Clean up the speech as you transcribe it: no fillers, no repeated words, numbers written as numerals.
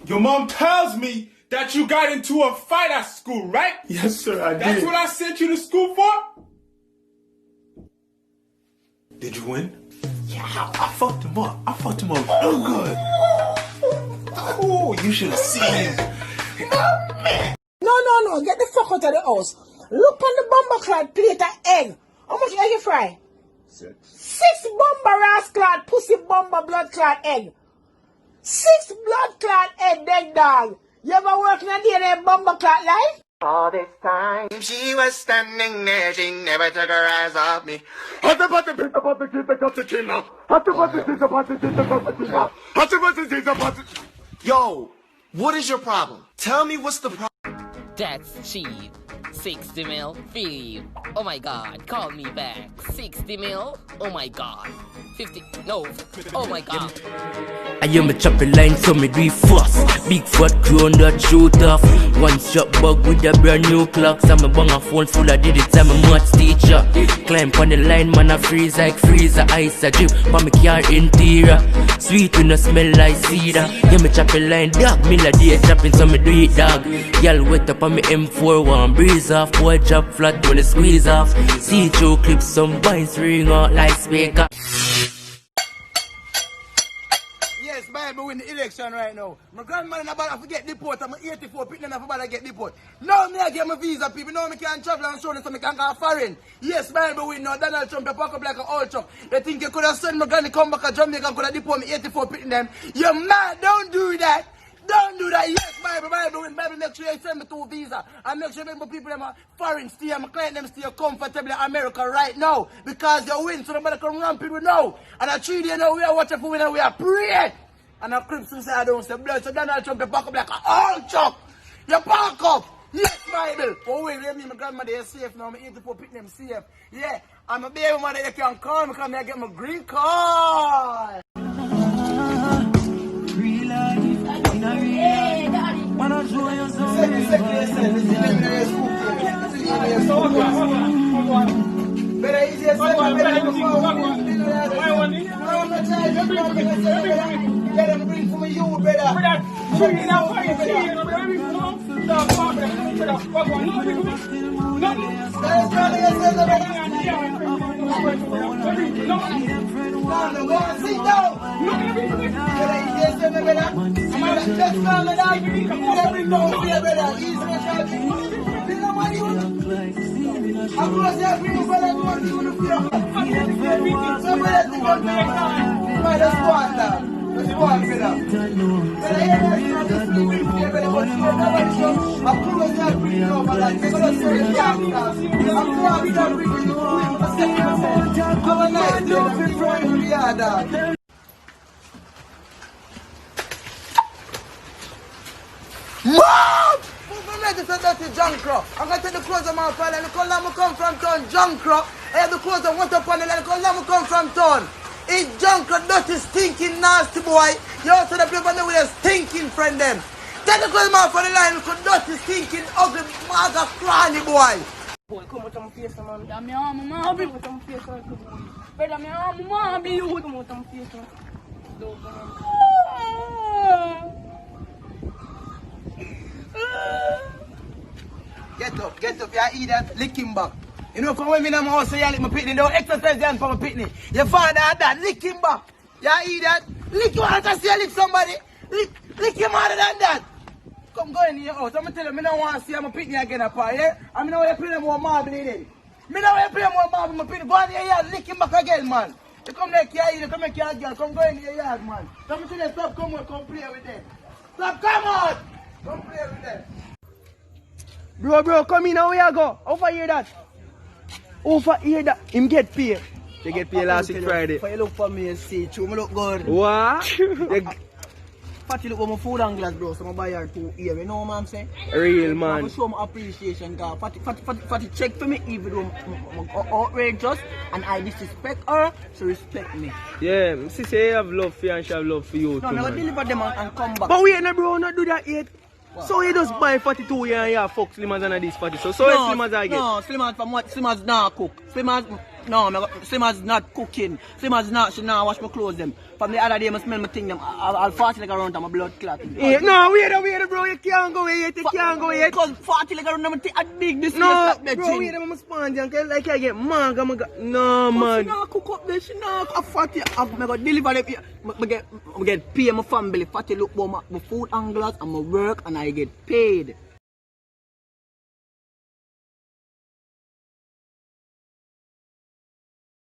Your mom tells me that you got into a fight at school, right? Yes, sir, I did. That's what I sent you to school for? Did you win? Yeah, I fucked him up. I fucked him up real good. Oh, you should have seen him. No. Get the fuck out of the house. Look on the bomber clad plate of egg. How much egg you fry? 6. 6 bomber ass clad, pussy bomber blood clad egg. 6 blood clad egg, dead dog. You ever work in a day in a bomber clad life? All this time she was standing there, she never took her eyes off me. Yo, what is your problem? Tell me what's the problem. That's cheap. 60 mil, fee. Oh my god, call me back. 60 mil, oh my god. 50, no, oh my god. I am a chopping line, so me do it fast. Big fat crown that shoot off. One shot bug with a brand new clock. So me bang a phone full of digits, I'm a maths teacher. Climb on the line, man, I freeze like freezer. Ice a drip, but me car interior. Sweet when no smell like cedar. Yeah, me chopping line, dog, me la day chopping, so me do it, dog. Y'all wet up on me M4, one breeze off. Boy drop flat when it squeeze off. See through clips, some vines ring out like speaker. Yes, Bible win the election right now. My grandmother about to get deported. I'm 84, pitting enough about to get deported. Now me I get my visa, people. Now me can travel and show them so me can go foreign. Yes, Bible win now. Donald Trump, you pack up like an old truck. You think you could have sent my granny come back to Jamaica and could have deported me 84, pitting them. You're mad, don't do that. Don't do that. Yes, Bible win. Bible make sure you send me 2 visa. And make sure my people them are foreign stay and my client them stay comfortably in America right now. Because you win, so nobody come around people now. And I 3 days now we are watching for win and we are praying. And a Crimson say I don't say blood. So Donald Trump you pack up like an old truck. You pack up. Yes, Bible. Oh wait, me and my grandmother is safe now. My 84 picking them safe. Yeah. And my baby mother you can call me because I get my green card. Let them bring for you, brother. I'm going to take the clothes of my father and the color I come from town, Junkro. I have the clothes I want upon and the color I come from town. It's Junkro, dirty, stinking, nasty boy. You also the people know with a stinking friend them. Take the clothes of my father and the dirty, stinking, ugly, mother, cranny boy. Boy, come out of my face, man. I'm your mama, come out of my face, man. Brother, I'm your mama, be you, come out of my face, man. Get up, you eat that, lick him back. You know, from when me in my house, you lick my pitney, don't exercise them for my pitney. Your father had that, lick him back. You eat that, lick you want to see you lick somebody. Lick him harder than that. Come go in your house, I'm going to tell you, I don't want to see my pitney again, apart, yeah? I don't want to play more marble in it. I don't want to play more marble in my pitney. Go in your yard, lick him back again, man. You come like you eat, you come like your girl, come go in your yard, man. Come to the stop, come on, come play with them. Stop, come on! Come play with them. Bro, come in now, where you go? Over here that. Over here that. Him get paid. They get paid last week Friday. If you look for me and see, me look good. What? Fatty look for my food and glass, bro, so I buy her 2 here. You know what I'm saying? Real, man. I show my appreciation, God. Fatty check for me, even though I'm outrageous and I disrespect her, so respect me. Yeah, she say you have love for you and she have love for you. No, I'm going to deliver them and come back. But wait, no, bro, not do that yet. What? So he just buy 42 years and you fuck Slimmers and this 40. So no, Slimmers I get. No, Slimmers from what? Slimmers not cook. Slimmers No, same as not cooking. Same as not, she not wash my clothes them. From the other day, I smell my thing them. I'll fart like around to my blood clot. Yeah, no, wait, bro, you can't go yet, you can't go yet. Because fart like around my thing, I dig this. No, bro, wait, I'm a sponge, and like I get manga, no, man. She not cook up there, she not a fatty. I'm going to deliver them. I get pay my family, fatty look for my food and glass, and my work, and I get paid.